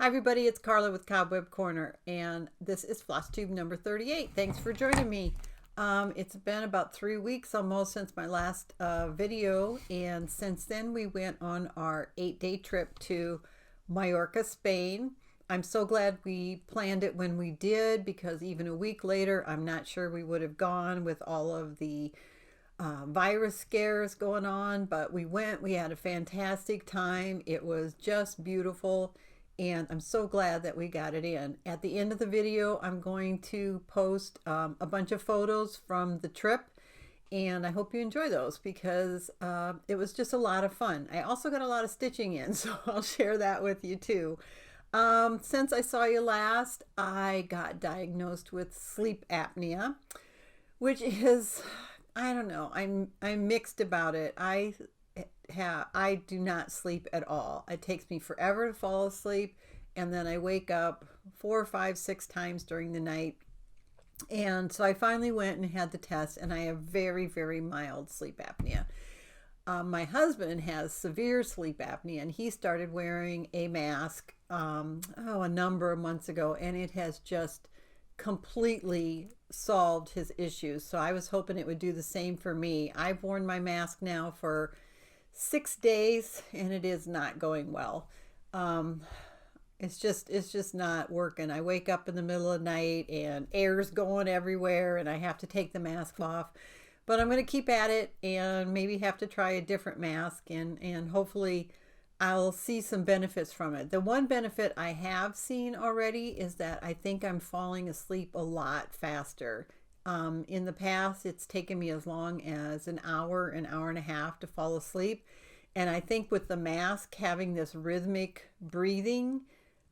Hi everybody, it's Carla with Cobweb Corner, and this is FlossTube number 38. Thanks for joining me. It's been about 3 weeks almost since my last video, and since then we went on our 8-day trip to Mallorca, Spain. I'm so glad we planned it when we did, because even a week later I'm not sure we would have gone with all of the virus scares going on, but we went. We had a fantastic time. It was just beautiful, and I'm so glad that we got it in. At the end of the video, I'm going to post a bunch of photos from the trip, and I hope you enjoy those because it was just a lot of fun. I also got a lot of stitching in, so I'll share that with you too. Since I saw you last, I got diagnosed with sleep apnea, which is, I don't know, I'm mixed about it. I do not sleep at all. It takes me forever to fall asleep, and then I wake up 4, 5, 6 times during the night. And so I finally went and had the test, and I have very, very mild sleep apnea. My husband has severe sleep apnea, and he started wearing a mask a number of months ago, and it has just completely solved his issues. So I was hoping it would do the same for me. I've worn my mask now for 6 days, and it is not going well. It's just not working. I wake up in the middle of the night and air's going everywhere, and I have to take the mask off. But I'm going to keep at it and maybe have to try a different mask, and hopefully I'll see some benefits from it. The one benefit I have seen already is that I think I'm falling asleep a lot faster. In the past, it's taken me as long as an hour and a half to fall asleep. And I think with the mask having this rhythmic breathing,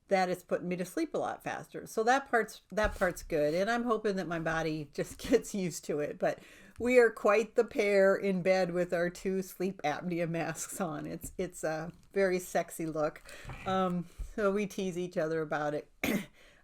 that it's putting me to sleep a lot faster. So that part's good. And I'm hoping that my body just gets used to it. But we are quite the pair in bed with our 2 sleep apnea masks on. It's a very sexy look. So we tease each other about it.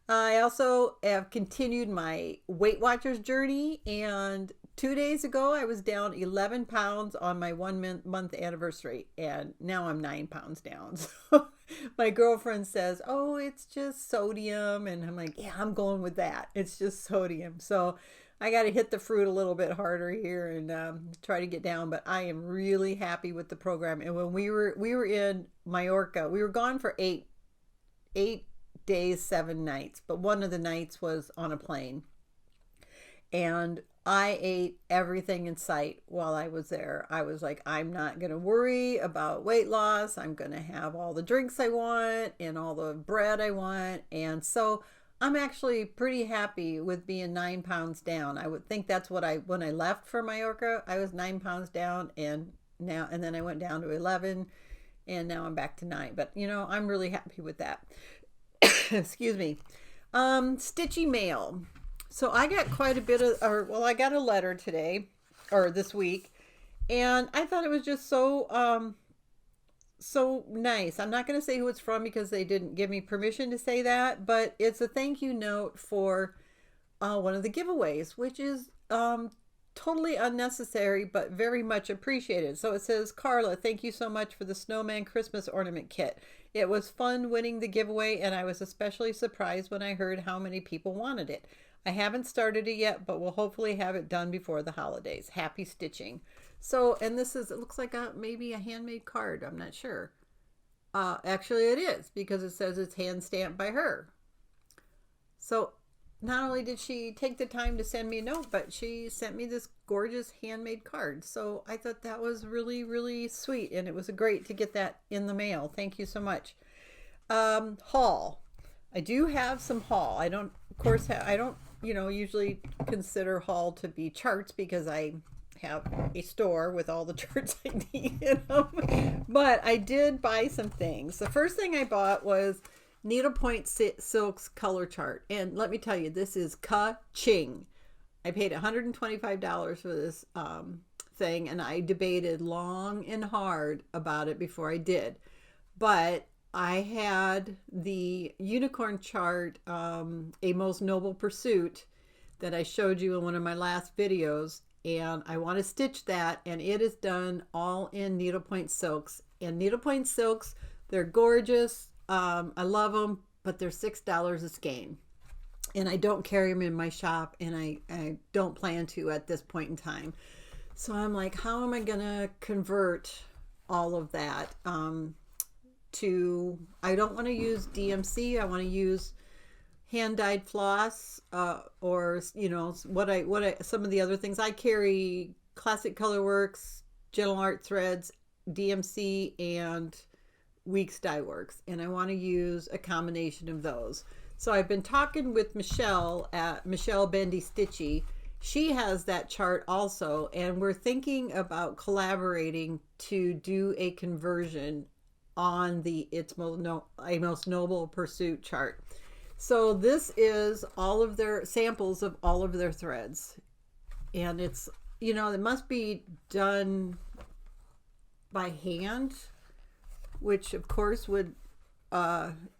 I also have continued my Weight Watchers journey, and 2 days ago I was down 11 pounds on my 1 month anniversary, and now I'm 9 pounds down. So my girlfriend says, oh, it's just sodium, and I'm like, yeah, I'm going with that. It's just sodium. So I got to hit the fruit a little bit harder here and try to get down, but I am really happy with the program. And when we were in Mallorca, we were gone for eight days, 7 nights, but one of the nights was on a plane, and I ate everything in sight while I was there. I was like, I'm not going to worry about weight loss. I'm going to have all the drinks I want and all the bread I want. And so I'm actually pretty happy with being 9 pounds down. I would think that's what when I left for Mallorca, I was 9 pounds down, and then I went down to 11, and now I'm back to 9. But you know, I'm really happy with that. Excuse me. Stitchy mail. So I got quite a bit of, I got a letter today, or this week, and I thought it was just so nice. I'm not going to say who it's from because they didn't give me permission to say that, but it's a thank you note for one of the giveaways, which is totally unnecessary but very much appreciated. So it says, Carla, thank you so much for the snowman Christmas ornament kit. It was fun winning the giveaway, and I was especially surprised when I heard how many people wanted it. I haven't started it yet, but we'll hopefully have it done before the holidays. Happy stitching. So, and this is, it looks like maybe a handmade card. I'm not sure. Actually it is, because it says it's hand stamped by her. So not only did she take the time to send me a note, but she sent me this gorgeous handmade card. So I thought that was really, really sweet, and it was great to get that in the mail. Thank you so much. Haul. I do have some haul. I don't usually consider haul to be charts because I have a store with all the charts I need in them. But I did buy some things. The first thing I bought was Needlepoint Silk's color chart. And let me tell you, this is ka-ching. I paid $125 for this thing, and I debated long and hard about it before I did. But I had the unicorn chart, A Most Noble Pursuit, that I showed you in one of my last videos, and I want to stitch that, and it is done all in needlepoint silks. And needlepoint silks, they're gorgeous. I love them, but they're $6 a skein. And I don't carry them in my shop, and I don't plan to at this point in time. So I'm like, how am I going to convert all of that to, I don't want to use DMC. I want to use hand-dyed floss, or, you know, some of the other things. I carry Classic Colorworks, Gentle Art Threads, DMC, and Weeks Dye Works, and I want to use a combination of those. So I've been talking with Michelle at Michelle Bendy Stitchy. She has that chart also, and we're thinking about collaborating to do a conversion on the A Most Noble Pursuit chart. So this is all of their samples of all of their threads, and it's, you know, it must be done by hand, which of course would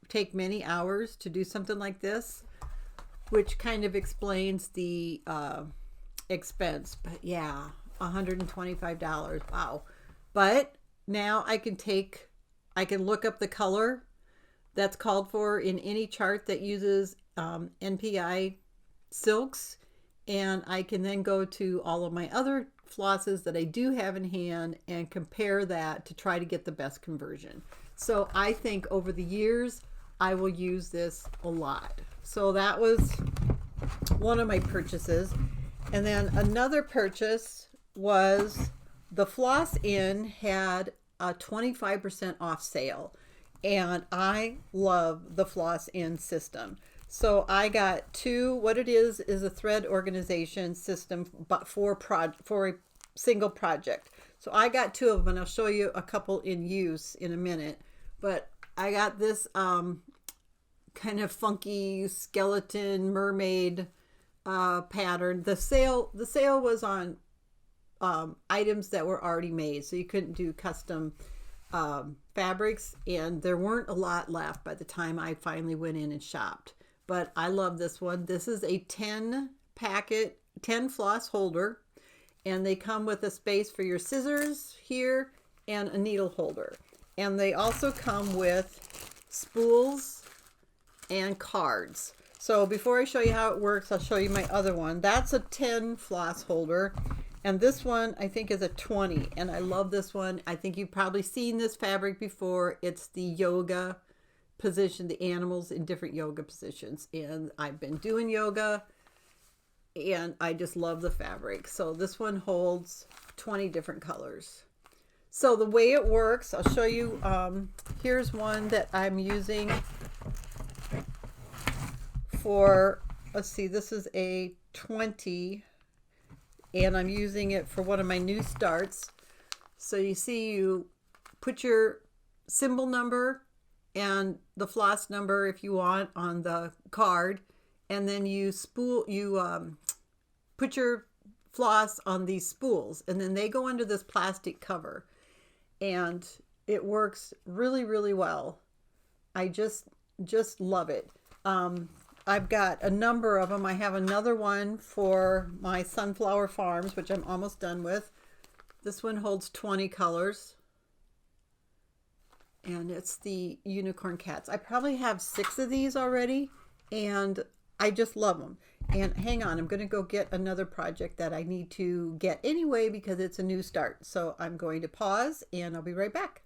take many hours to do something like this, which kind of explains the expense. But yeah, $125. Wow. But now I can look up the color that's called for in any chart that uses NPI silks, and I can then go to all of my other flosses that I do have in hand and compare that to try to get the best conversion. So I think over the years I will use this a lot. So that was one of my purchases. And then another purchase was the Floss Inn had a 25% off sale, and I love the Floss Inn system. So I got two. What it is a thread organization system, but for a single project. So I got two of them, and I'll show you a couple in use in a minute. But I got this kind of funky skeleton mermaid pattern. The sale was on items that were already made, so you couldn't do custom fabrics, and there weren't a lot left by the time I finally went in and shopped. But I love this one. This is a 10 floss holder, and they come with a space for your scissors here and a needle holder. And they also come with spools and cards. So before I show you how it works, I'll show you my other one. That's a 10 floss holder. And this one I think is a 20. And I love this one. I think you've probably seen this fabric before. It's the yoga position, the animals in different yoga positions. And I've been doing yoga, and I just love the fabric. So this one holds 20 different colors. So the way it works, I'll show you. Here's one that I'm using for, let's see, this is a 20, and I'm using it for one of my new starts. So you see, you put your symbol number and the floss number if you want on the card, and then you put your floss on these spools, and then they go under this plastic cover, and it works really, really well. I just love it. I've got a number of them. I have another one for my sunflower farms, which I'm almost done with. This one holds 20 colors, and it's the unicorn cats. I probably have 6 of these already, and I just love them. And hang on, I'm going to go get another project that I need to get anyway because it's a new start. So I'm going to pause, and I'll be right back.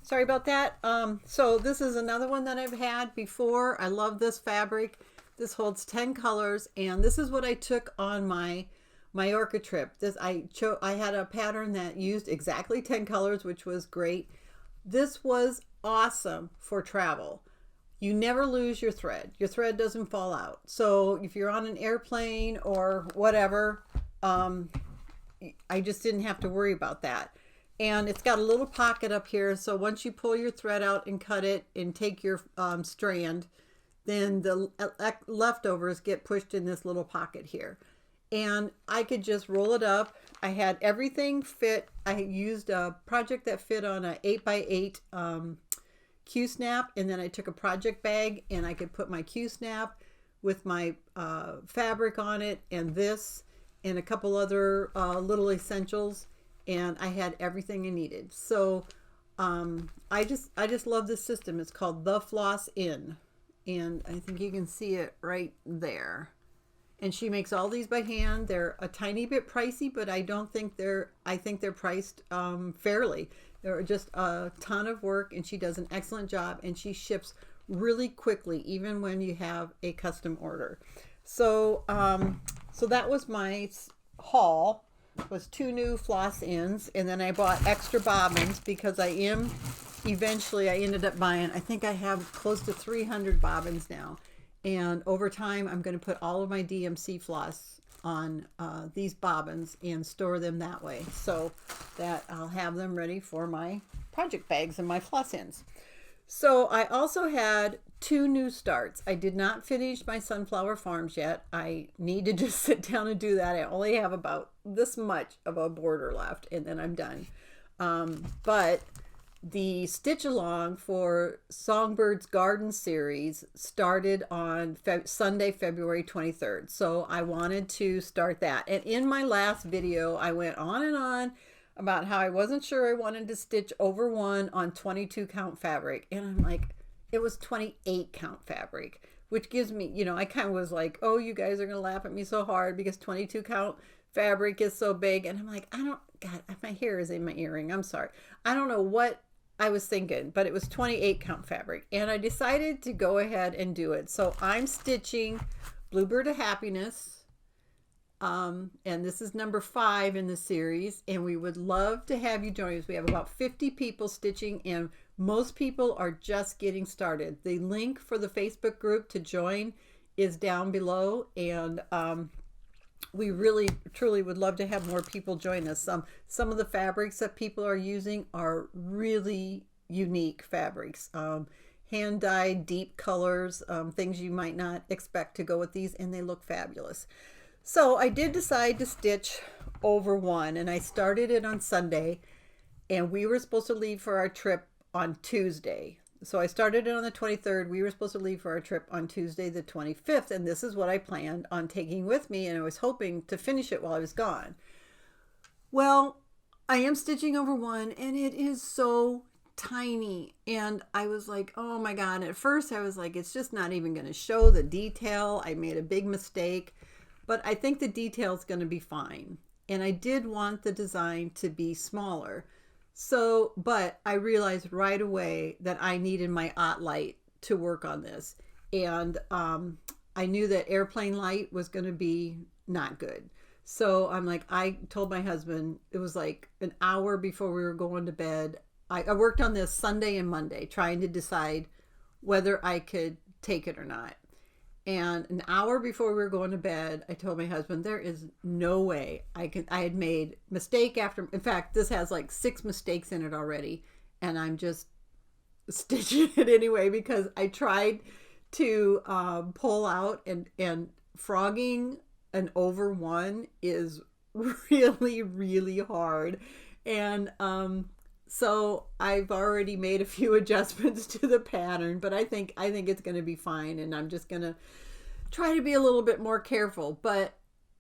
Sorry about that. So this is another one that I've had before. I love this fabric. This holds 10 colors, and this is what I took on my Mallorca trip. I had a pattern that used exactly 10 colors, which was great. This was awesome for travel. You never lose your thread. Your thread doesn't fall out. So if you're on an airplane or whatever, I just didn't have to worry about that. And it's got a little pocket up here, so once you pull your thread out and cut it and take your strand, then the leftovers get pushed in this little pocket here. And I could just roll it up. I had everything fit. I used a project that fit on a 8x8 Q-snap, and then I took a project bag, and I could put my Q-snap with my fabric on it, and this, and a couple other little essentials, and I had everything I needed. So I just love this system. It's called the Floss In, and I think you can see it right there. And she makes all these by hand. They're a tiny bit pricey, but I think they're priced fairly. They're just a ton of work, and she does an excellent job, and she ships really quickly, even when you have a custom order. So so that was my haul. It was 2 new floss ends, and then I bought extra bobbins because I ended up buying, I think I have close to 300 bobbins now. And over time, I'm going to put all of my DMC floss on these bobbins and store them that way, so that I'll have them ready for my project bags and my floss ends. So I also had 2 new starts. I did not finish my sunflower farms yet. I need to just sit down and do that. I only have about this much of a border left, and then I'm done. But the stitch along for Songbird's Garden series started on Sunday, February 23rd. So I wanted to start that. And in my last video, I went on and on about how I wasn't sure I wanted to stitch over 1 on 22 count fabric. And I'm like, it was 28 count fabric, which gives me, you know, I kind of was like, oh, you guys are going to laugh at me so hard because 22 count fabric is so big. And I'm like, God, my hair is in my earring. I'm sorry. I don't know what I was thinking, but it was 28 count fabric, and I decided to go ahead and do it. So I'm stitching Bluebird of Happiness, and this is number 5 in the series, and we would love to have you join us. We have about 50 people stitching, and most people are just getting started. The link for the Facebook group to join is down below, and we really truly would love to have more people join us. Some of the fabrics that people are using are really unique fabrics, hand dyed deep colors, things you might not expect to go with these, and they look fabulous. So I did decide to stitch over 1, and I started it on Sunday, and we were supposed to leave for our trip on Tuesday. So I started it on the 23rd. We were supposed to leave for our trip on Tuesday the 25th, and this is what I planned on taking with me, and I was hoping to finish it while I was gone. Well, I am stitching over 1, and it is so tiny, and I was like, oh my God. And at first I was like, it's just not even going to show the detail. I made a big mistake, but I think the detail is going to be fine, and I did want the design to be smaller. So, but I realized right away that I needed my OttLite to work on this. And I knew that airplane light was going to be not good. So I'm like, I told my husband, it was like an hour before we were going to bed. I worked on this Sunday and Monday, trying to decide whether I could take it or not. And an hour before we were going to bed, I told my husband, there is no way I had made mistake after, in fact, this has like 6 mistakes in it already. And I'm just stitching it anyway, because I tried to pull out, and frogging an over 1 is really, really hard. And so I've already made a few adjustments to the pattern, but I think it's going to be fine, and I'm just going to try to be a little bit more careful. But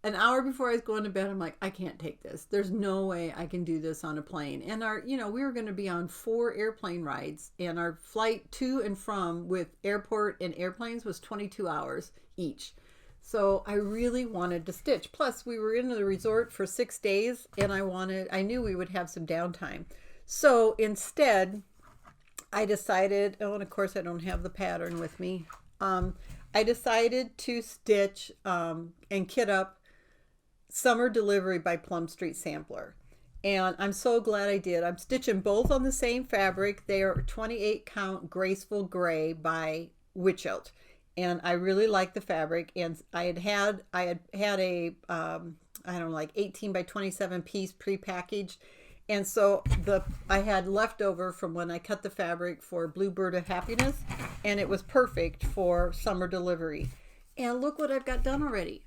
an hour before I was going to bed, I'm like, I can't take this. There's no way I can do this on a plane. And we were going to be on 4 airplane rides, and our flight to and from with airport and airplanes was 22 hours each. So I really wanted to stitch. Plus, we were in the resort for 6 days, and I knew we would have some downtime. So instead, I decided, oh, and of course I don't have the pattern with me. I decided to stitch and kit up Summer Delivery by Plum Street Sampler. And I'm so glad I did. I'm stitching both on the same fabric. They are 28 count Graceful Gray by Witchout. And I really like the fabric. And I had a, I don't know, like 18 by 27 piece prepackaged. And so I had leftover from when I cut the fabric for Bluebird of Happiness, and it was perfect for Summer Delivery. And look what I've got done already.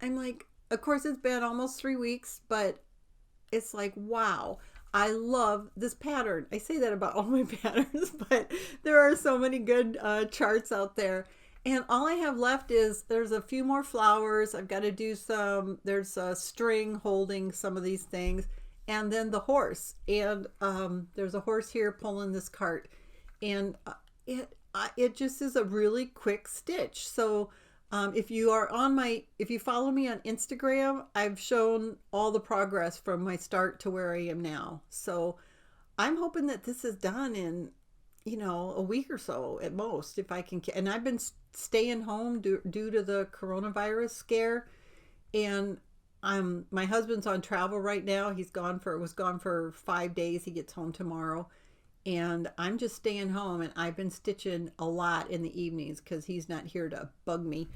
I'm like, of course it's been almost 3 weeks, but it's like, wow, I love this pattern. I say that about all my patterns, but there are so many good charts out there. And all I have left is there's a few more flowers. I've got to do there's a string holding some of these things. and then the horse. And there's a horse here pulling this cart, and it just is a really quick stitch. So if you follow me on Instagram, I've shown all the progress from my start to where I am now. So I'm hoping that this is done in, a week or so at most, if I can. And I've been staying home due to the coronavirus scare. And my husband's on travel right now. Was gone for 5 days. He gets home tomorrow. And I'm just staying home, and I've been stitching a lot in the evenings because he's not here to bug me.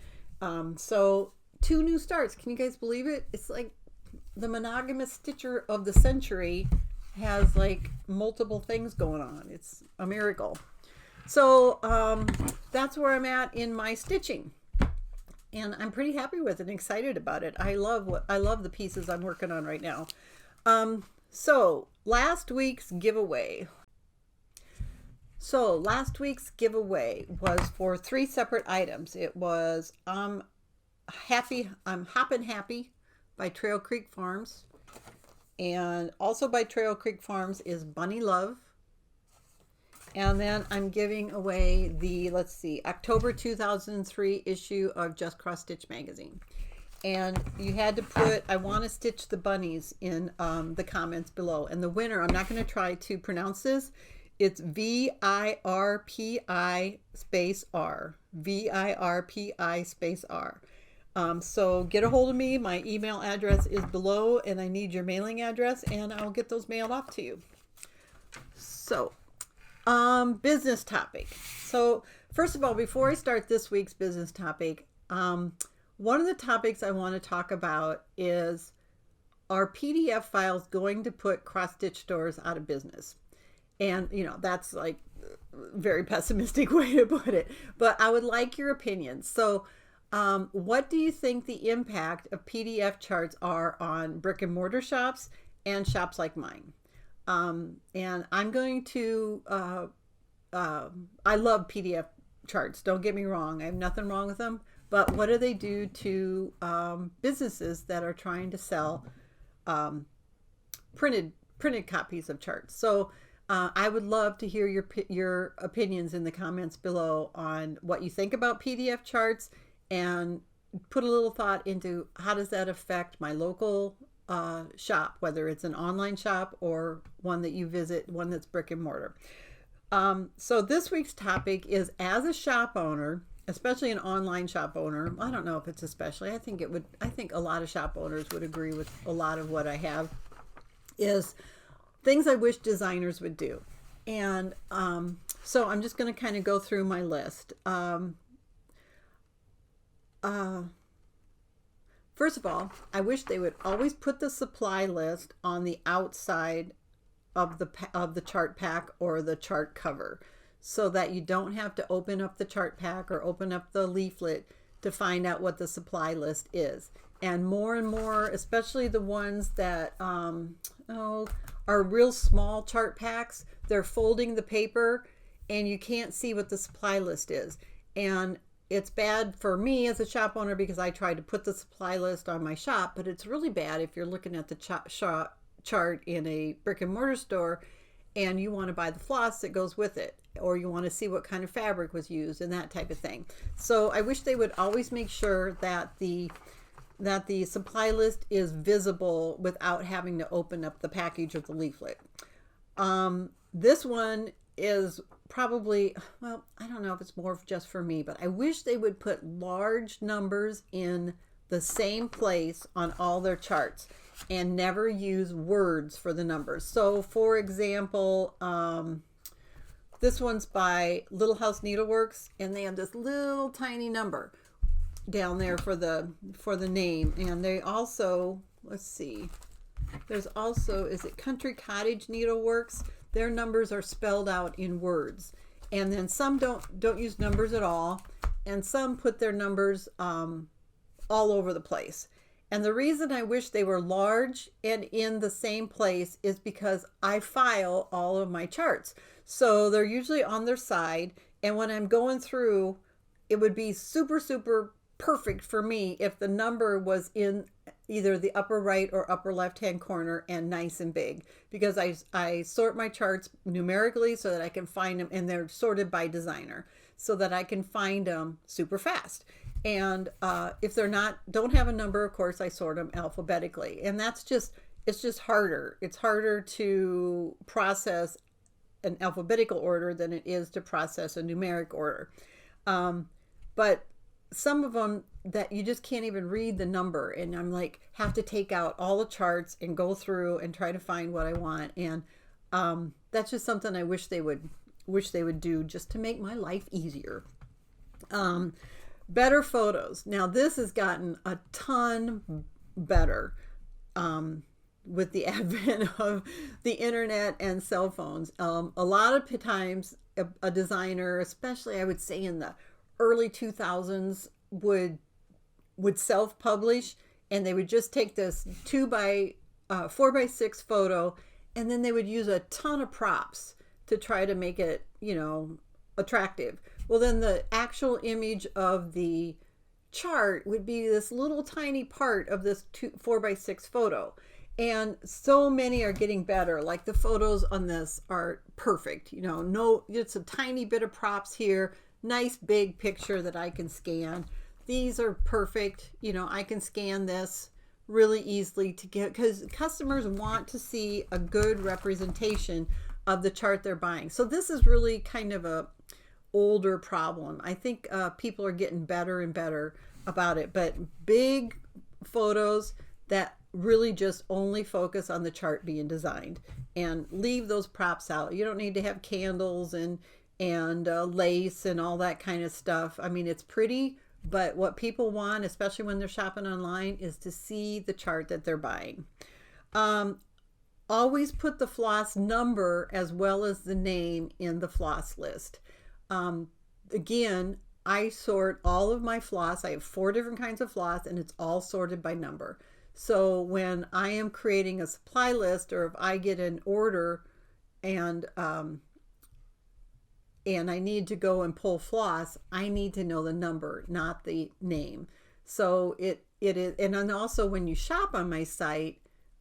So 2 new starts. Can you guys believe it? It's like the monogamous stitcher of the century has like multiple things going on. It's a miracle. So that's where I'm at in my stitching, and I'm pretty happy with it and excited about it. I love the pieces I'm working on right now. So last week's giveaway was for 3 separate items. It was I'm Hoppin' Happy by Trail Creek Farms. And also by Trail Creek Farms is Bunny Love. And then I'm giving away the, October 2003 issue of Just Cross Stitch magazine. And you had to put, I want to stitch the bunnies in the comments below. And the winner, I'm not going to try to pronounce this. It's VIRPI space R. VIRPI space R. So get a hold of me. My email address is below, and I need your mailing address, and I'll get those mailed off to you. So, business topic. So first of all, before I start this week's business topic, one of the topics I want to talk about is, are PDF files going to put cross-stitch stores out of business? And, that's like a very pessimistic way to put it, but I would like your opinion. So, what do you think the impact of PDF charts are on brick and mortar shops and shops like mine? And I'm going to, I love PDF charts. Don't get me wrong. I have nothing wrong with them. But what do they do to businesses that are trying to sell printed copies of charts? So I would love to hear your opinions in the comments below on what you think about PDF charts, and put a little thought into how does that affect my local shop, whether it's an online shop or one that you visit, one that's brick and mortar. So this week's topic is, as a shop owner, especially an online shop owner, I don't know if it's especially, I think a lot of shop owners would agree with a lot of what I have, is things I wish designers would do. And so I'm just going to kind of go through my list. First of all, I wish they would always put the supply list on the outside of the chart pack or the chart cover, so that you don't have to open up the chart pack or open up the leaflet to find out what the supply list is. And more, especially the ones that are real small chart packs, they're folding the paper and you can't see what the supply list is. And it's bad for me as a shop owner because I try to put the supply list on my shop, but it's really bad if you're looking at the chart in a brick and mortar store and you want to buy the floss that goes with it, or you want to see what kind of fabric was used and that type of thing. So I wish they would always make sure that the supply list is visible without having to open up the package or the leaflet. This one is probably, well, I don't know if it's more just for me, but I wish they would put large numbers in the same place on all their charts and never use words for the numbers. So for example, this one's by Little House Needleworks, and they have this little tiny number down there for the name. And they also, let's see, there's also, is it Country Cottage Needleworks? Their numbers are spelled out in words. And then some don't use numbers at all, and some put their numbers all over the place. And the reason I wish they were large and in the same place is because I file all of my charts. So they're usually on their side, and when I'm going through, it would be super, super perfect for me if the number was in either the upper right or upper left hand corner and nice and big, because I sort my charts numerically so that I can find them, and they're sorted by designer so that I can find them super fast. And if they're not, don't have a number, of course, I sort them alphabetically. And it's just harder. It's harder to process an alphabetical order than it is to process a numeric order. But some of them that you just can't even read the number, and I'm like, have to take out all the charts and go through and try to find what I want. And that's just something I wish they would do, just to make my life easier. Better photos. Now this has gotten a ton better with the advent of the internet and cell phones. A lot of times a designer, especially I would say in the early 2000s, would self-publish, and they would just take this 4x6 photo, and then they would use a ton of props to try to make it, attractive. Well, then the actual image of the chart would be this little tiny part of this 4x6 photo. And so many are getting better. Like the photos on this are perfect. No, it's a tiny bit of props here. Nice big picture that I can scan. These are perfect. I can scan this really easily to get, because customers want to see a good representation of the chart they're buying. So this is really kind of a older problem. I think people are getting better and better about it. But big photos that really just only focus on the chart being designed, and leave those props out. You don't need to have candles and lace and all that kind of stuff. I mean, it's pretty, but what people want, especially when they're shopping online, is to see the chart that they're buying. Always put the floss number as well as the name in the floss list. Again, I sort all of my floss. I have 4 different kinds of floss, and it's all sorted by number. So when I am creating a supply list, or if I get an order and I need to go and pull floss, I need to know the number, not the name. So it is, and then also when you shop on my site,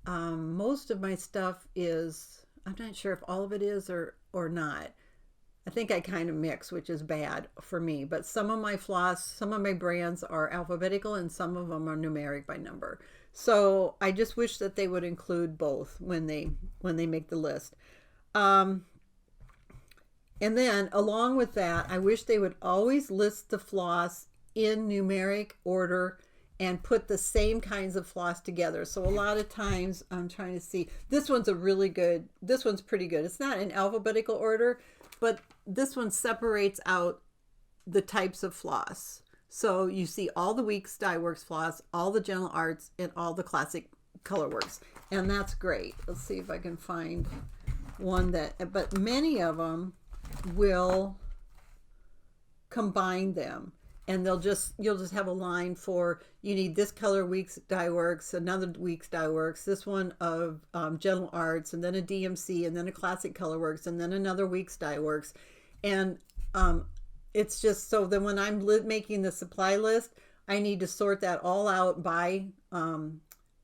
most of my stuff is, I'm not sure if all of it is or not. I think I kind of mix, which is bad for me. But some of my floss, some of my brands are alphabetical, and some of them are numeric by number. So I just wish that they would include both when they make the list. And then along with that, I wish they would always list the floss in numeric order and put the same kinds of floss together. So a lot of times, I'm trying to see, this one's pretty good. It's not in alphabetical order, but this one separates out the types of floss. So you see all the Weeks Dye Works floss, all the Gentle Arts, and all the Classic Colorworks. And that's great. Let's see if I can find one but many of them will combine them. And you'll just have a line for, you need this color Weeks Dye Works, another Weeks Dye Works, this one of Gentle Arts, and then a DMC, and then a Classic Colorworks, and then another Weeks Dye Works. And it's just, so then when I'm making the supply list, I need to sort that all out by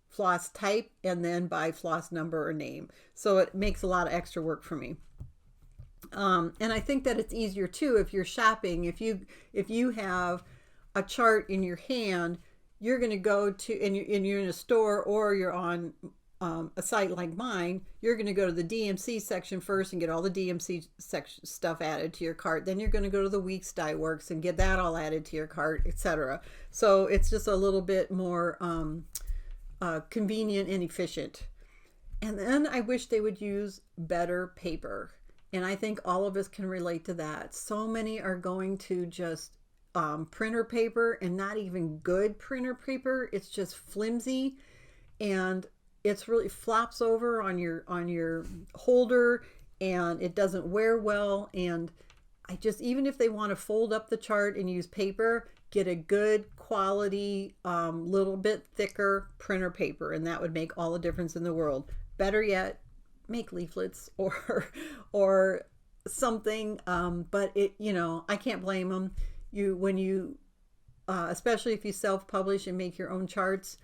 floss type and then by floss number or name. So it makes a lot of extra work for me. And I think that it's easier too if you're shopping. If you have a chart in your hand, you're going to go to, and you're in a store, or you're on a site like mine, you're going to go to the DMC section first and get all the DMC section stuff added to your cart. Then you're going to go to the Weeks Dye Works and get that all added to your cart, etc. So it's just a little bit more convenient and efficient. And then I wish they would use better paper. And I think all of us can relate to that. So many are going to just printer paper, and not even good printer paper. It's just flimsy, and it's really flops over on your holder, and it doesn't wear well. And I just, even if they want to fold up the chart and use paper, get a good quality, little bit thicker printer paper, and that would make all the difference in the world. Better yet, make leaflets or something. But it, I can't blame them. When you especially if you self-publish and make your own charts,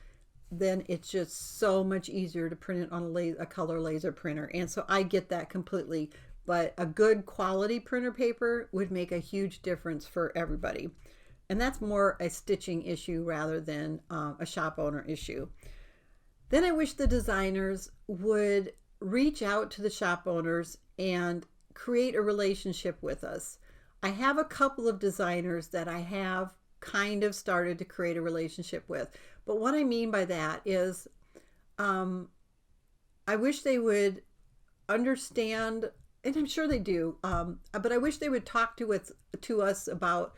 then it's just so much easier to print it on a color laser printer. And so I get that completely, but a good quality printer paper would make a huge difference for everybody. And that's more a stitching issue rather than a shop owner issue. Then I wish the designers would reach out to the shop owners and create a relationship with us. I have a couple of designers that I have kind of started to create a relationship with. But what I mean by that is I wish they would understand, and I'm sure they do, but I wish they would talk to us about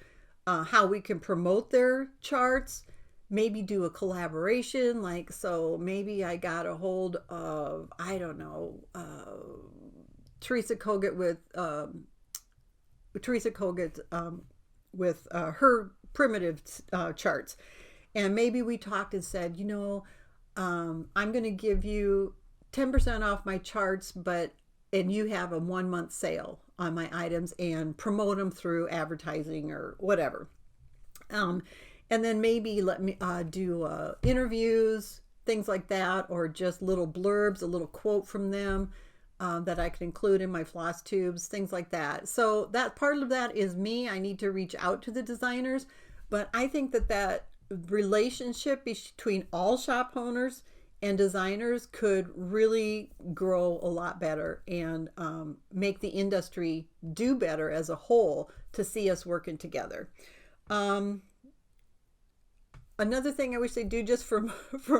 how we can promote their charts, maybe do a collaboration. Like, so maybe I got a hold of, I don't know, Trishia with her primitive charts. And maybe we talked and said, you know, I'm going to give you 10% off my charts, and you have a 1-month sale on my items, and promote them through advertising or whatever. And then maybe let me do interviews, things like that, or just little blurbs, a little quote from them that I can include in my FlossTubes, things like that. So that part of that is me. I need to reach out to the designers, but I think that relationship between all shop owners and designers could really grow a lot better and make the industry do better as a whole to see us working together. Another thing I wish they'd do just for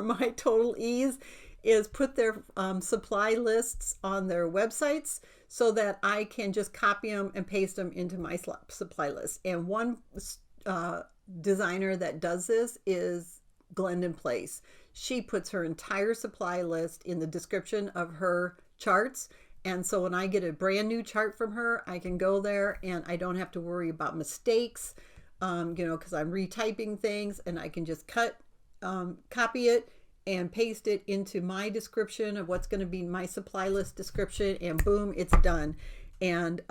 my total ease is put their supply lists on their websites so that I can just copy them and paste them into my supply list. And one designer that does this is Glendon Place. She puts her entire supply list in the description of her charts. And so when I get a brand new chart from her, I can go there and I don't have to worry about mistakes, because I'm retyping things, and I can just copy it and paste it into my description of what's going to be my supply list description, and boom, it's done. And,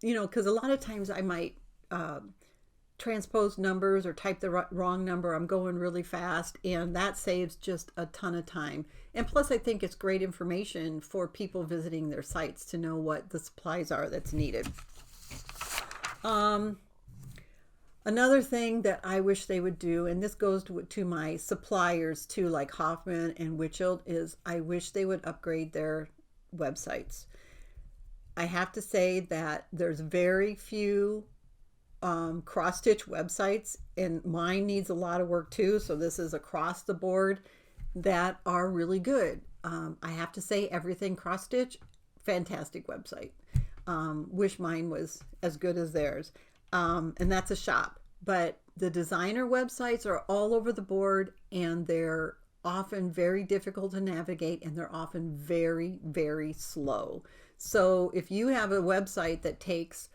because a lot of times I might transpose numbers or type the wrong number. I'm going really fast, and that saves just a ton of time. And plus, I think it's great information for people visiting their sites to know what the supplies are that's needed. Another thing that I wish they would do, and this goes to my suppliers too, like Hoffman and Witchelt, is I wish they would upgrade their websites. I have to say that there's very few cross-stitch websites, and mine needs a lot of work too, so this is across the board, that are really good. I have to say, Everything Cross-Stitch, fantastic website. Wish mine was as good as theirs. And that's a shop. But the designer websites are all over the board, and they're often very difficult to navigate, and they're often very, very slow. So if you have a website that takes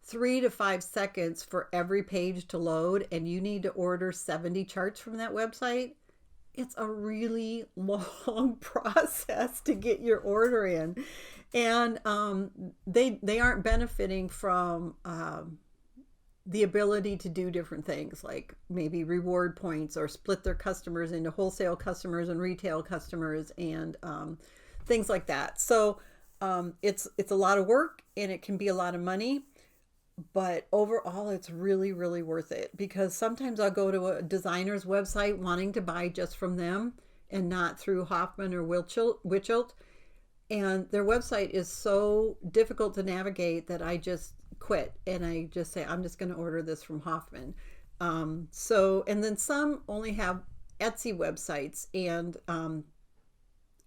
3 to 5 seconds for every page to load, and you need to order 70 charts from that website, it's a really long process to get your order in. And they aren't benefiting from the ability to do different things, like maybe reward points, or split their customers into wholesale customers and retail customers, and things like that. So it's a lot of work, and it can be a lot of money, but overall it's really, really worth it, because sometimes I'll go to a designer's website wanting to buy just from them and not through Hoffman or Witchelt, and their website is so difficult to navigate that I just quit, and I just say, I'm just going to order this from Hoffman. And then some only have Etsy websites, and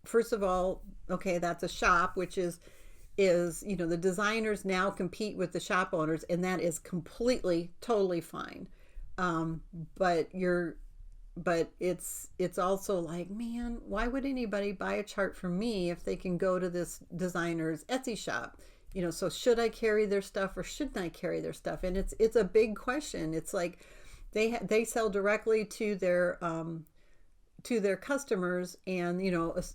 first of all, okay, that's a shop, which is the designers now compete with the shop owners, and that is completely, totally fine. But it's also like, man, why would anybody buy a chart from me if they can go to this designer's Etsy shop? So should I carry their stuff or shouldn't I carry their stuff? And it's a big question. It's like they sell directly to their customers, and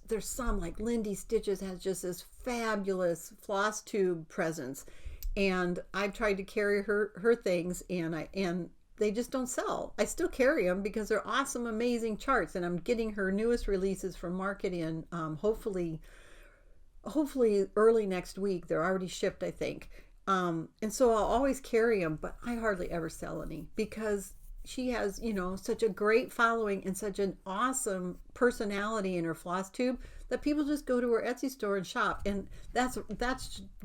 there's some, like Lindy Stitches has just this fabulous FlossTube presence, and I've tried to carry her things, and just don't sell. I still carry them because they're awesome, amazing charts, and I'm getting her newest releases from market in hopefully early next week. They're already shipped, I think. And so I'll always carry them, but I hardly ever sell any because she has, such a great following and such an awesome personality in her FlossTube that people just go to her Etsy store and shop. And that's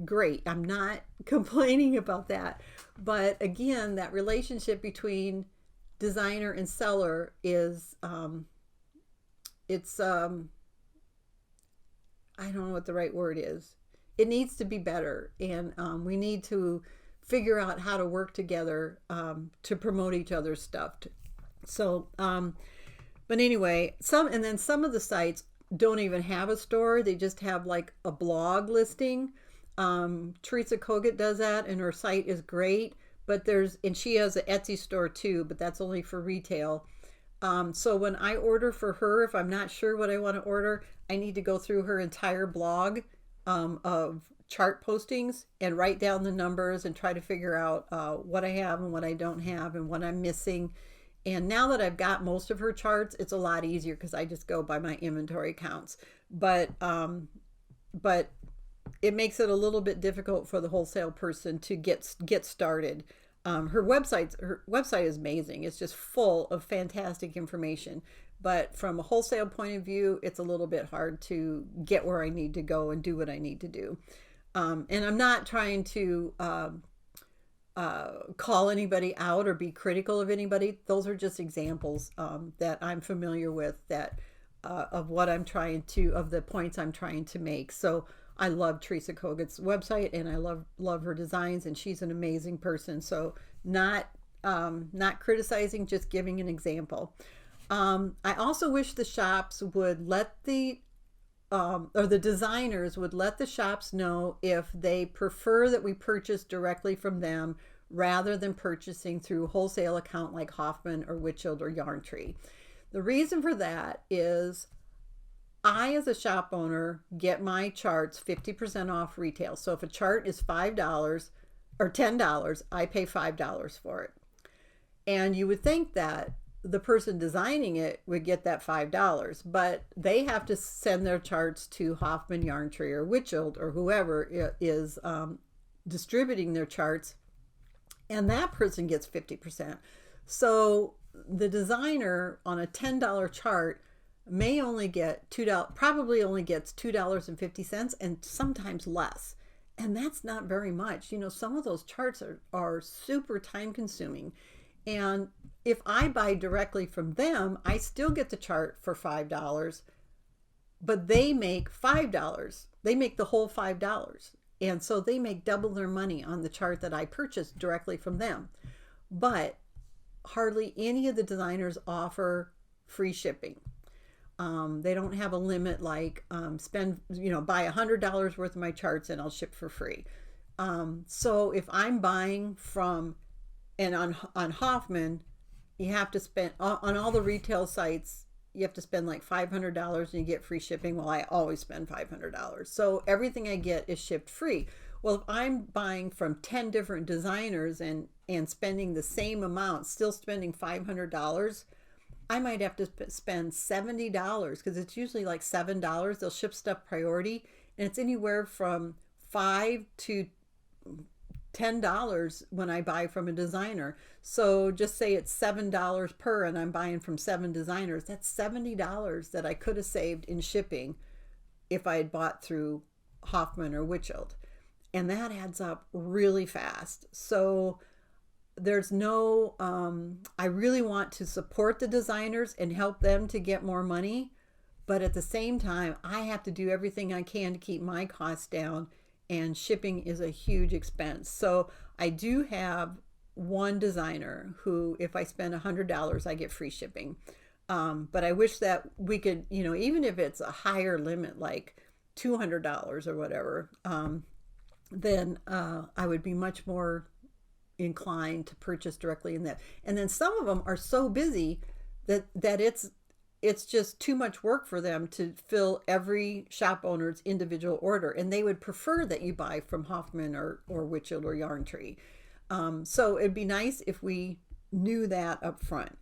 great. I'm not complaining about that. But again, that relationship between designer and seller is, I don't know what the right word is. It needs to be better, and we need to figure out how to work together to promote each other's stuff. So, but anyway, some of the sites don't even have a store. They just have like a blog listing. Trishia Ct does that, and her site is great. But and she has an Etsy store too, but that's only for retail. So when I order for her, if I'm not sure what I want to order, I need to go through her entire blog of chart postings and write down the numbers and try to figure out what I have and what I don't have and what I'm missing. And now that I've got most of her charts, it's a lot easier because I just go by my inventory counts. But it makes it a little bit difficult for the wholesale person to get started. Her website is amazing. It's just full of fantastic information. But from a wholesale point of view, it's a little bit hard to get where I need to go and do what I need to do. And I'm not trying to call anybody out or be critical of anybody. Those are just examples that I'm familiar with of what I'm of the points I'm trying to make. So I love Trishia Ct's website, and I love her designs, and she's an amazing person. So not criticizing, just giving an example. I also wish the shops would let or the designers would let the shops know if they prefer that we purchase directly from them rather than purchasing through a wholesale account like Hoffman or Witchild or Yarn Tree. The reason for that is I, as a shop owner, get my charts 50% off retail. So if a chart is $5 or $10, I pay $5 for it. And you would think that the person designing it would get that $5, but they have to send their charts to Hoffman, Yarn Tree, or Witchild, or whoever is distributing their charts, and that person gets 50%. So the designer on a $10 chart may only get probably only gets $2.50, and sometimes less. And that's not very much. Some of those charts are super time consuming. And if I buy directly from them, I still get the chart for $5, but they make $5. They make the whole $5. And so they make double their money on the chart that I purchased directly from them. But hardly any of the designers offer free shipping. They don't have a limit like buy $100 worth of my charts and I'll ship for free. So if I'm buying from, and on Hoffman, you have to spend, on all the retail sites, you have to spend like $500 and you get free shipping. Well, I always spend $500. So everything I get is shipped free. Well, if I'm buying from 10 different designers and spending the same amount, still spending $500, I might have to spend $70 because it's usually like $7. They'll ship stuff priority, and it's anywhere from $5 to $10 when I buy from a designer. So just say it's $7 per, and I'm buying from 7 designers. That's $70 that I could have saved in shipping if I had bought through Hoffman or Witchild. And that adds up really fast. So there's no, I really want to support the designers and help them to get more money. But at the same time, I have to do everything I can to keep my costs down, and shipping is a huge expense. So I do have one designer who, if I spend $100, I get free shipping. But I wish that we could, even if it's a higher limit, like $200 or whatever, then I would be much more inclined to purchase directly in that. And then some of them are so busy that it's just too much work for them to fill every shop owner's individual order, and they would prefer that you buy from Hoffman or Witchild or Yarn Tree. So it'd be nice if we knew that up front.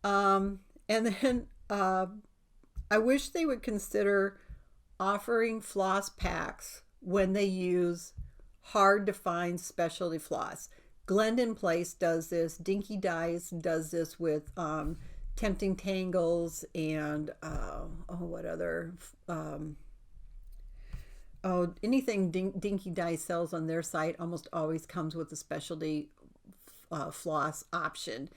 And then I wish they would consider offering floss packs when they use hard to find specialty floss. Glendon Place does this. Dinky Dyes does this with Tempting Tangles and what other anything Dinky Dyes sells on their site almost always comes with a specialty floss option.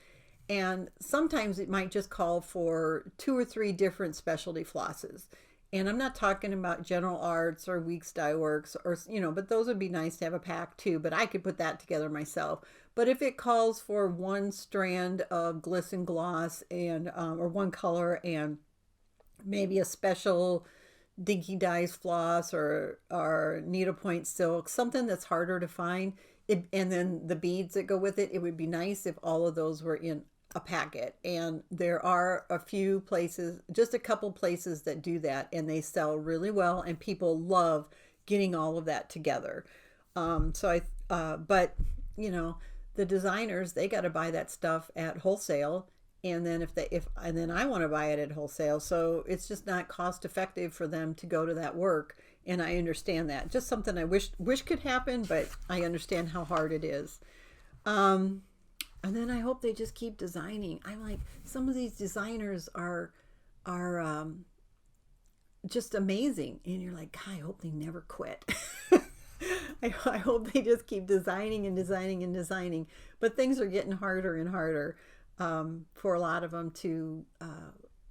And sometimes it might just call for 2 or 3 different specialty flosses. And I'm not talking about General Arts or Weeks Dye Works or, but those would be nice to have a pack too. But I could put that together myself. But if it calls for 1 strand of glisten gloss and or 1 color and maybe a special Dinky Dyes floss or needlepoint silk, something that's harder to find, and then the beads that go with it, it would be nice if all of those were in a packet. And there are a few places, just a couple places that do that, and they sell really well, and people love getting all of that together. But the designers, they got to buy that stuff at wholesale, and then and then I want to buy it at wholesale, so it's just not cost effective for them to go to that work. And I understand that. Just something I wish could happen, but I understand how hard it is. And then I hope they just keep designing. I'm like, some of these designers are just amazing, and you're like, God, I hope they never quit. I hope they just keep designing and designing and designing. But things are getting harder and harder for a lot of them to,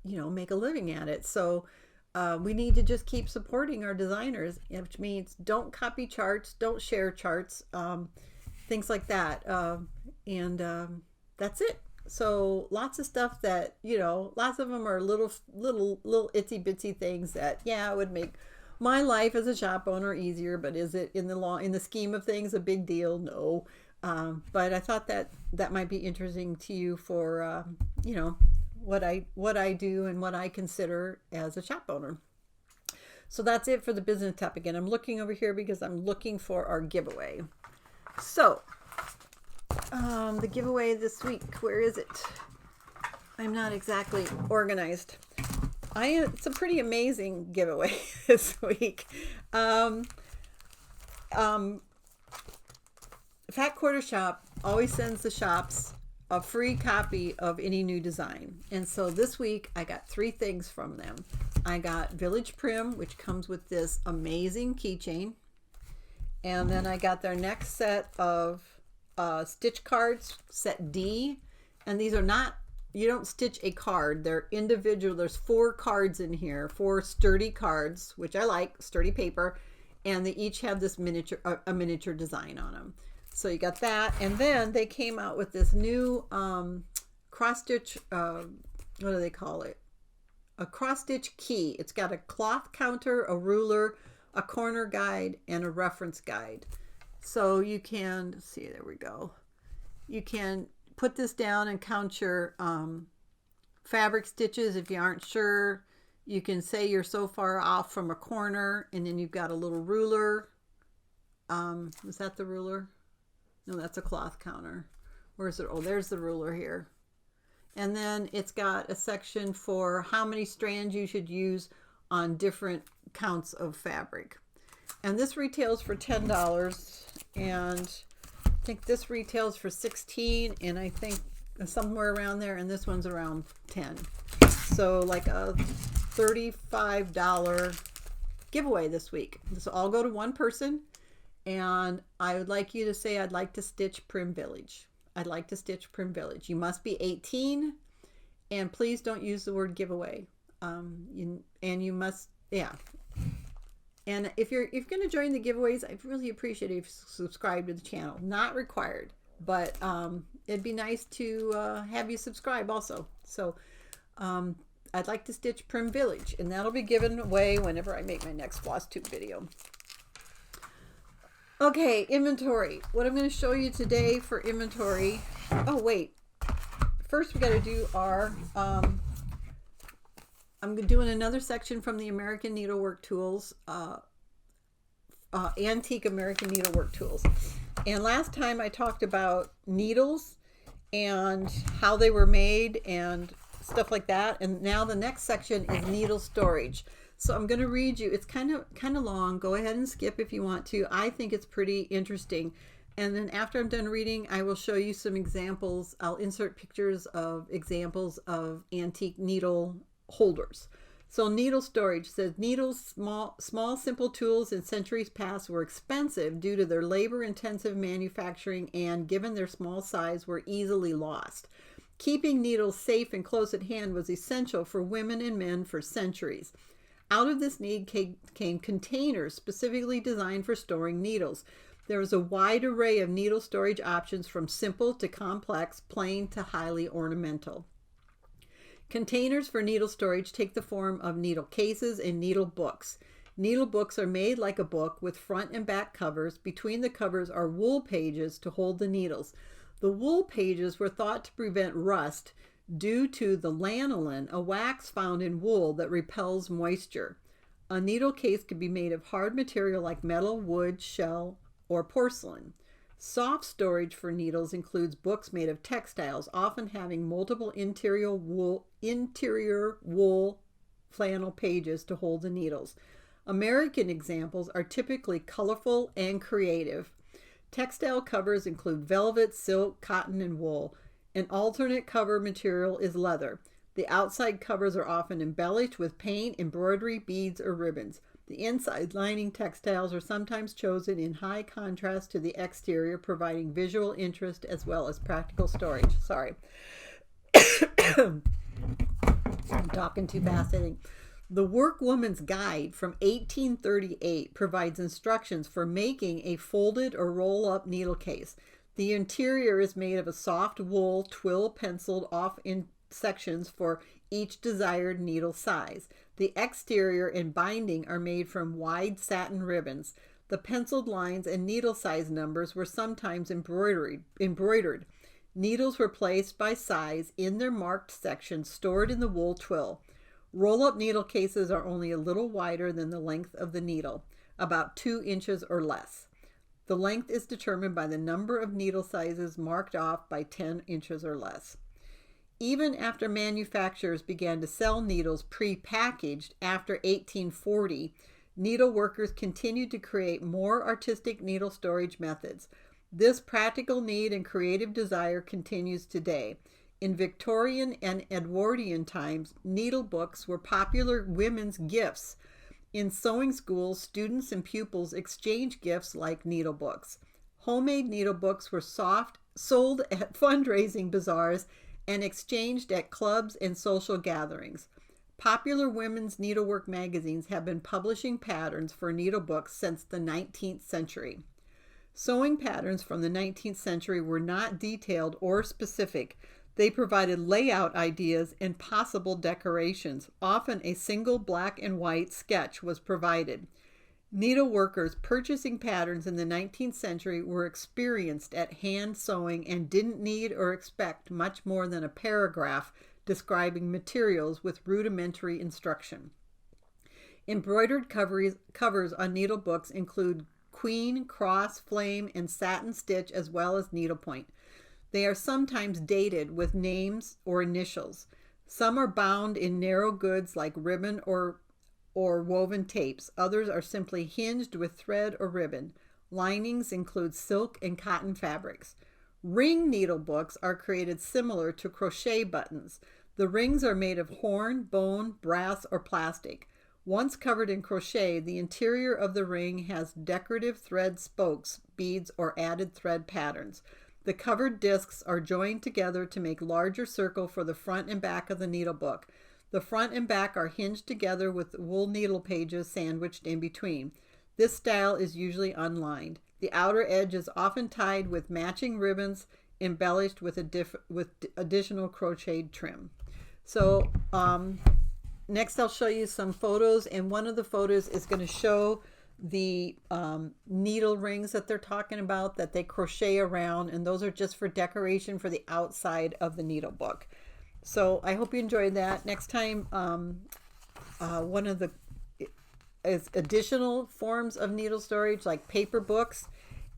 make a living at it. So we need to just keep supporting our designers, which means don't copy charts, don't share charts, things like that. That's it. So lots of stuff that, lots of them are little itsy bitsy things that, it would make my life as a shop owner easier, but is it in the scheme of things a big deal? No. But I thought that might be interesting to you for, what I do and what I consider as a shop owner. So that's it for the business topic. And I'm looking over here because I'm looking for our giveaway. So the giveaway this week, where is it? I'm not exactly organized. It's a pretty amazing giveaway this week. Fat Quarter Shop always sends the shops a free copy of any new design. And so this week I got 3 things from them. I got Village Prim, which comes with this amazing keychain. And then I got their next set of stitch cards, set D. And these are not, you don't stitch a card. They're individual. There's 4 cards in here, 4 sturdy cards, which I like, sturdy paper. And they each have this a miniature design on them. So you got that. And then they came out with this new cross stitch, what do they call it? A cross stitch key. It's got a cloth counter, a ruler, a corner guide, and a reference guide. So you can, see, there we go. You can put this down and count your fabric stitches if you aren't sure. You can say you're so far off from a corner, and then you've got a little ruler. Was that the ruler? No, that's a cloth counter. Where is it? Oh, there's the ruler here. And then it's got a section for how many strands you should use on different counts of fabric. And this retails for $10, and I think this retails for $16, and I think somewhere around there, and this one's around $10. So like a $35 giveaway this week. This will all go to one person, and I would like you to say, I'd like to stitch Prim Village. I'd like to stitch Prim Village. You must be 18, and please don't use the word giveaway. You must, yeah. And if you're going to join the giveaways, I'd really appreciate it if you subscribe to the channel. Not required, but it'd be nice to have you subscribe also. So I'd like to stitch Prim Village, and that'll be given away whenever I make my next FlossTube video. Okay, inventory. What I'm going to show you today for inventory. Oh, wait. First, we got to do our... I'm doing another section from the American Needlework Tools, Antique American Needlework Tools. And last time I talked about needles and how they were made and stuff like that. And now the next section is needle storage. So I'm going to read you. It's kind of long. Go ahead and skip if you want to. I think it's pretty interesting. And then after I'm done reading, I will show you some examples. I'll insert pictures of examples of antique needle holders. So needle storage says needles, small simple tools in centuries past were expensive due to their labor-intensive manufacturing and, given their small size, were easily lost. Keeping needles safe and close at hand was essential for women and men for centuries. Out of this need came containers specifically designed for storing needles. There was a wide array of needle storage options from simple to complex, plain to highly ornamental. Containers for needle storage take the form of needle cases and needle books. Needle books are made like a book with front and back covers. Between the covers are wool pages to hold the needles. The wool pages were thought to prevent rust due to the lanolin, a wax found in wool that repels moisture. A needle case could be made of hard material like metal, wood, shell, or porcelain. Soft storage for needles includes books made of textiles, often having multiple interior wool flannel pages to hold the needles. American examples are typically colorful and creative. Textile covers include velvet, silk, cotton, and wool. An alternate cover material is leather. The outside covers are often embellished with paint, embroidery, beads, or ribbons. The inside lining textiles are sometimes chosen in high contrast to the exterior, providing visual interest as well as practical storage. Sorry. I'm talking too fast, I think. The Workwoman's Guide from 1838 provides instructions for making a folded or roll-up needle case. The interior is made of a soft wool twill penciled off in sections for each desired needle size. The exterior and binding are made from wide satin ribbons. The penciled lines and needle size numbers were sometimes embroidered. Needles were placed by size in their marked sections stored in the wool twill. Roll-up needle cases are only a little wider than the length of the needle, about 2 inches or less. The length is determined by the number of needle sizes marked off by 10 inches or less. Even after manufacturers began to sell needles pre-packaged after 1840, needle workers continued to create more artistic needle storage methods. This practical need and creative desire continues today. In Victorian and Edwardian times, needle books were popular women's gifts. In sewing schools, students and pupils exchanged gifts like needle books. Homemade needle books were sold at fundraising bazaars and exchanged at clubs and social gatherings. Popular women's needlework magazines have been publishing patterns for needle books since the 19th century. Sewing patterns from the 19th century were not detailed or specific. They provided layout ideas and possible decorations. Often a single black and white sketch was provided. Needleworkers purchasing patterns in the 19th century were experienced at hand sewing and didn't need or expect much more than a paragraph describing materials with rudimentary instruction. Embroidered covers on needle books include queen, cross, flame, and satin stitch, as well as needlepoint. They are sometimes dated with names or initials. Some are bound in narrow goods like ribbon or woven tapes. Others are simply hinged with thread or ribbon. Linings include silk and cotton fabrics. Ring needle books are created similar to crochet buttons. The rings are made of horn, bone, brass, or plastic. Once covered in crochet, the interior of the ring has decorative thread spokes, beads, or added thread patterns. The covered discs are joined together to make larger circle for the front and back of the needle book. The front and back are hinged together with wool needle pages sandwiched in between. This style is usually unlined. The outer edge is often tied with matching ribbons embellished with additional crocheted trim. So next I'll show you some photos, and one of the photos is going to show the needle rings that they're talking about that they crochet around, and those are just for decoration for the outside of the needle book. So I hope you enjoyed that. Next time, one of the additional forms of needle storage like paper books,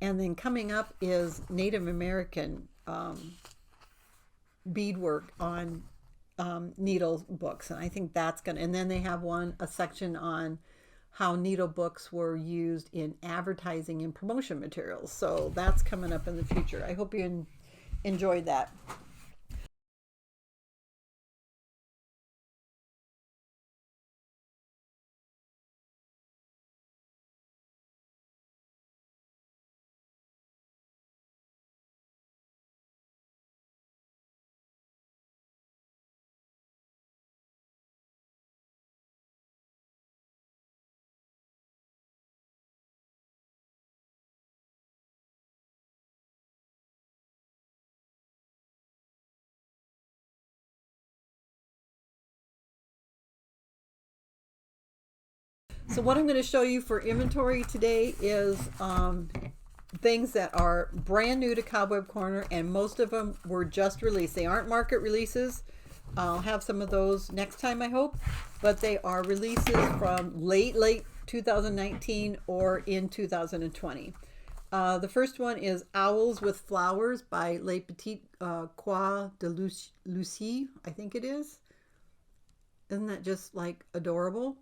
and then coming up is Native American beadwork on needle books, and I think that's gonna. And then they have a section on how needle books were used in advertising and promotion materials. So that's coming up in the future. I hope you enjoyed that. So what I'm going to show you for inventory today is things that are brand new to Cobweb Corner, and most of them were just released. They aren't market releases. I'll have some of those next time, I hope, but they are releases from late 2019 or in 2020. The first one is Owls with Flowers by Les Petits Croix de Lucie, I think it is. Isn't that just like adorable?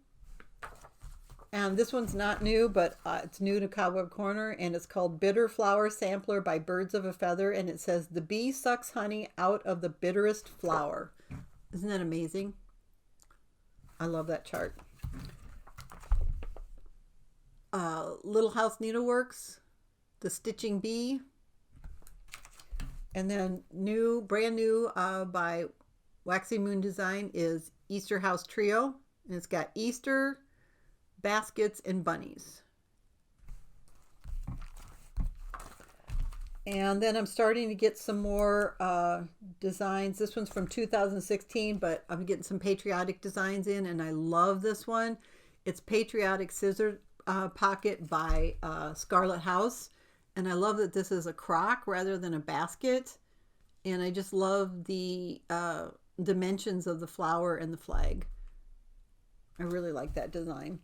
And this one's not new, but it's new to Cobweb Corner, and it's called Bitter Flower Sampler by Birds of a Feather, and it says, the bee sucks honey out of the bitterest flower. Isn't that amazing? I love that chart. Little House Needleworks, The Stitching Bee, and then brand new by Waxy Moon Design is Easter House Trio, and it's got Easter, baskets, and bunnies. And then I'm starting to get some more designs. This one's from 2016, but I'm getting some patriotic designs in, and I love this one. It's Patriotic Scissor Pocket by Scarlet House, and I love that this is a crock rather than a basket, and I just love the dimensions of the flower and the flag. I really like that design.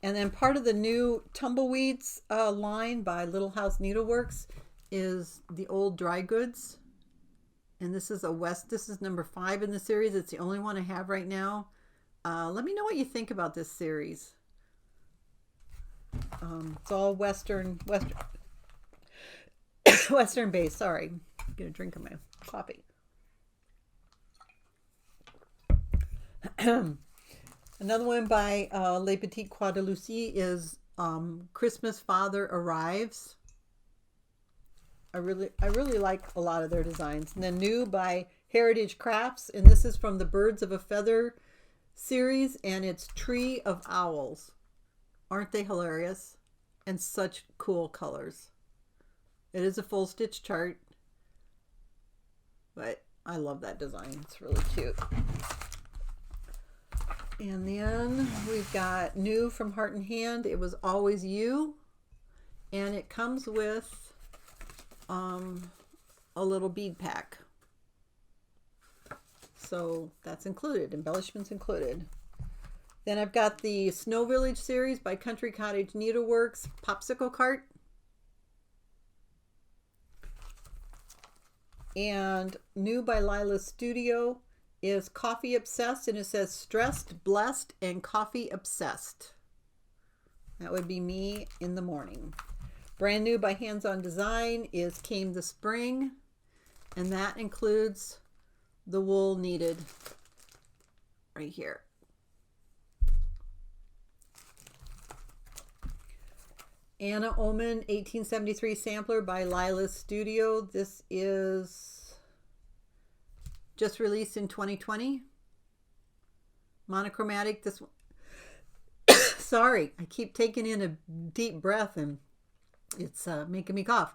And then part of the new Tumbleweeds line by Little House Needleworks is the Old Dry Goods. And this is this is number 5 in the series. It's the only one I have right now. Let me know what you think about this series. It's all Western based. Sorry, I'm gonna drink my coffee. Another one by Les Petits Croix de Lucie is Christmas Father Arrives. I really like a lot of their designs. And then new by Heritage Crafts, and this is from the Birds of a Feather series, and it's Tree of Owls. Aren't they hilarious? And such cool colors. It is a full stitch chart, but I love that design. It's really cute. And then we've got new from Heart and Hand. It Was Always You, and it comes with a little bead pack. So that's included, embellishments included. Then I've got the Snow Village series by Country Cottage Needleworks Popsicle Cart. And new by Lila's Studio is Coffee Obsessed, and it says Stressed, Blessed, and Coffee Obsessed. That would be me in the morning. Brand new by Hands On Design is Came the Spring, and that includes the wool needed right here. Anna Oman 1873 Sampler by Lila's Studio. This is just released in 2020. Monochromatic. This one. Sorry, I keep taking in a deep breath and it's making me cough.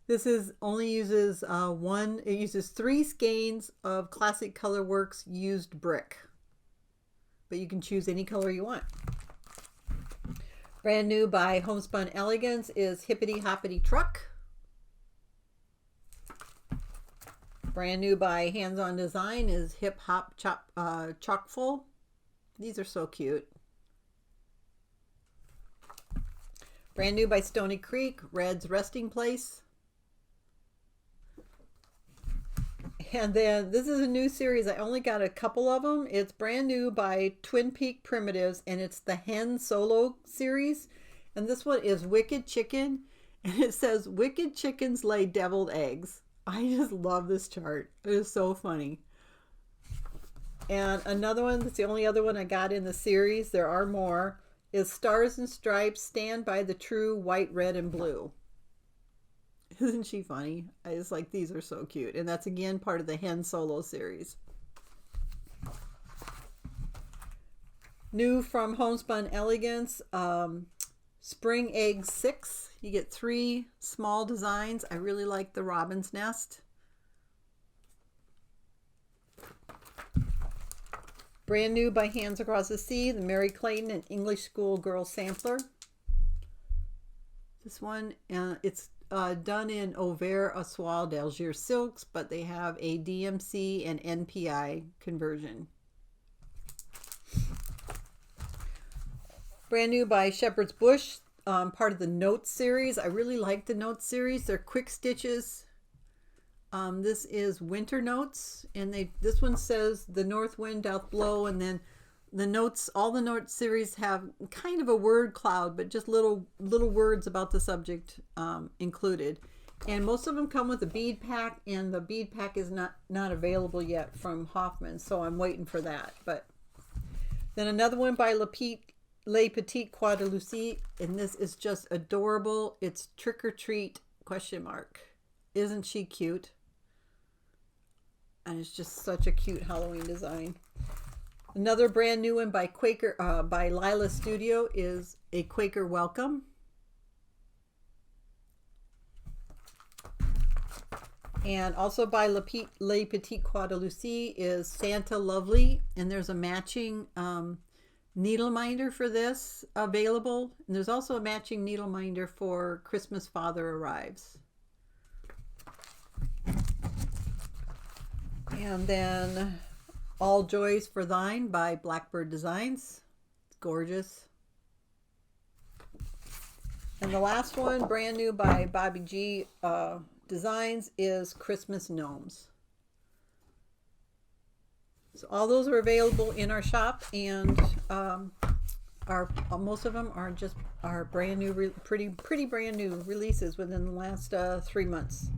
This is only uses it uses 3 skeins of Classic Colorworks used brick, but you can choose any color you want. Brand new by Homespun Elegance is Hippity Hoppity Truck. Brand new by Hands On Design is Hip Hop Chockful. These are so cute. Brand new by Stony Creek, Red's Resting Place. And then this is a new series. I only got a couple of them. It's brand new by Twin Peak Primitives, and it's the Hen Solo series. And this one is Wicked Chicken, and it says, Wicked chickens lay deviled eggs. I just love this chart. It is so funny. And another one, that's the only other one I got in the series, there are more, is Stars and Stripes, Stand by the True White, Red, and Blue. Isn't she funny? I just like, these are so cute. And that's again part of the Hen Solo series. New from Homespun Elegance, Spring Egg 6. You get 3 small designs. I really like the Robin's Nest. Brand new by Hands Across the Sea, the Mary Clayton and English School Girl Sampler. This one, it's done in Auvert Oswald d'Alger silks, but they have a DMC and NPI conversion. Brand new by Shepherd's Bush, part of the Notes series. I really like the Notes series. They're quick stitches. This is Winter Notes, and this one says the north wind doth blow, and then the notes, all the Notes series have kind of a word cloud, but just little words about the subject included. And most of them come with a bead pack, and the bead pack is not available yet from Hoffman, so I'm waiting for that. But then another one by Les Petites Croix de Lucie, and this is just adorable. It's Trick or Treat ? Isn't she cute? And it's just such a cute Halloween design. Another brand new one by by Lila Studio is a Quaker Welcome. And also by Les Petites Croix de Lucie is Santa Lovely, and there's a matching needle minder for this available. And there's also a matching needle minder for Christmas Father Arrives. And then All Joys for Thine by Blackbird Designs. It's gorgeous. And the last one, brand new by Bobby G Designs, is Christmas Gnomes. So all those are available in our shop, and most of them are brand new, pretty brand new releases within the last 3 months.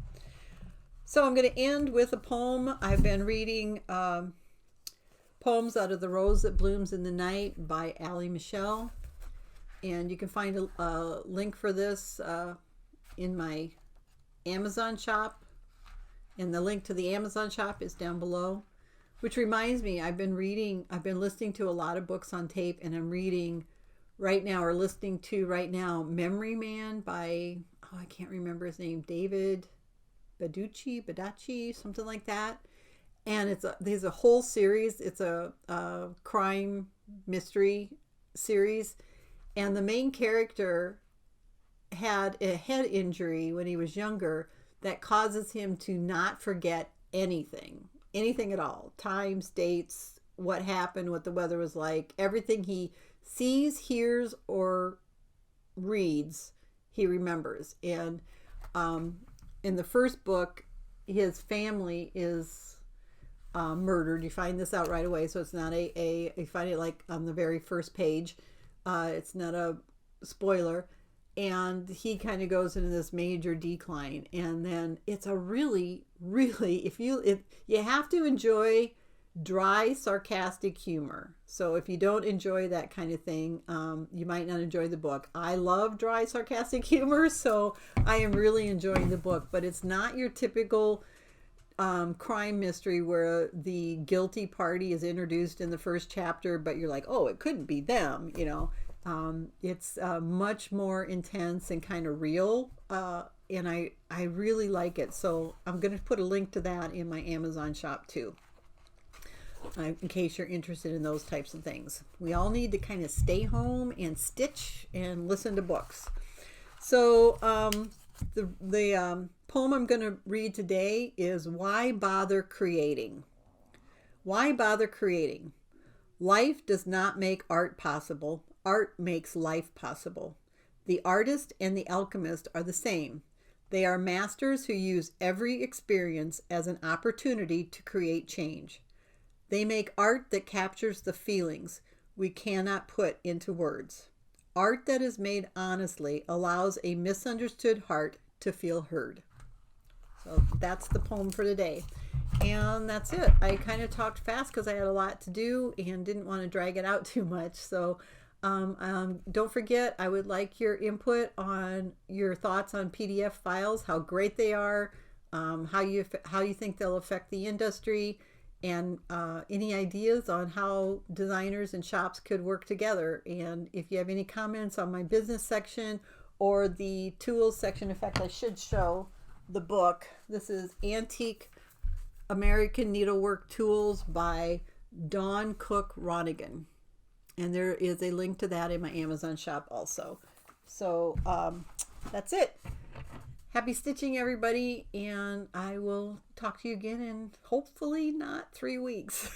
So I'm going to end with a poem. I've been reading poems out of The Rose That Blooms in the Night by Allie Michelle. And you can find a link for this in my Amazon shop. And the link to the Amazon shop is down below. Which reminds me, I've been listening to a lot of books on tape, and I'm reading right now, or listening to right now, Memory Man by, I can't remember his name, David Badachi, something like that. And there's a whole series. It's a crime mystery series. And the main character had a head injury when he was younger that causes him to not forget anything at all. Times, dates, what happened, what the weather was like, everything he sees, hears, or reads, he remembers. And in the first book, his family is murdered. You find this out right away, so it's not you find it like on the very first page. It's not a spoiler. And he kind of goes into this major decline. And then it's a really, if you have to enjoy dry, sarcastic humor. So if you don't enjoy that kind of thing, you might not enjoy the book. I love dry, sarcastic humor, so I am really enjoying the book. But it's not your typical crime mystery where the guilty party is introduced in the first chapter, but you're like, oh, it couldn't be them, you know. It's much more intense and kind of real, and I really like it. So I'm going to put a link to that in my Amazon shop too, in case you're interested in those types of things. We all need to kind of stay home and stitch and listen to books. So the poem I'm going to read today is Why Bother Creating? Why bother creating? Life does not make art possible. Art makes life possible. The artist and the alchemist are the same. They are masters who use every experience as an opportunity to create change. They make art that captures the feelings we cannot put into words. Art that is made honestly allows a misunderstood heart to feel heard. So that's the poem for today. And that's it. I kind of talked fast because I had a lot to do and didn't want to drag it out too much. So don't forget, I would like your input on your thoughts on PDF files, how great they are, how you think they'll affect the industry, and any ideas on how designers and shops could work together. And if you have any comments on my business section or the tools section, in fact, I should show the book. This is Antique American Needlework Tools by Dawn Cook Ronigan. And there is a link to that in my Amazon shop also. So that's it. Happy stitching, everybody. And I will talk to you again in hopefully not 3 weeks.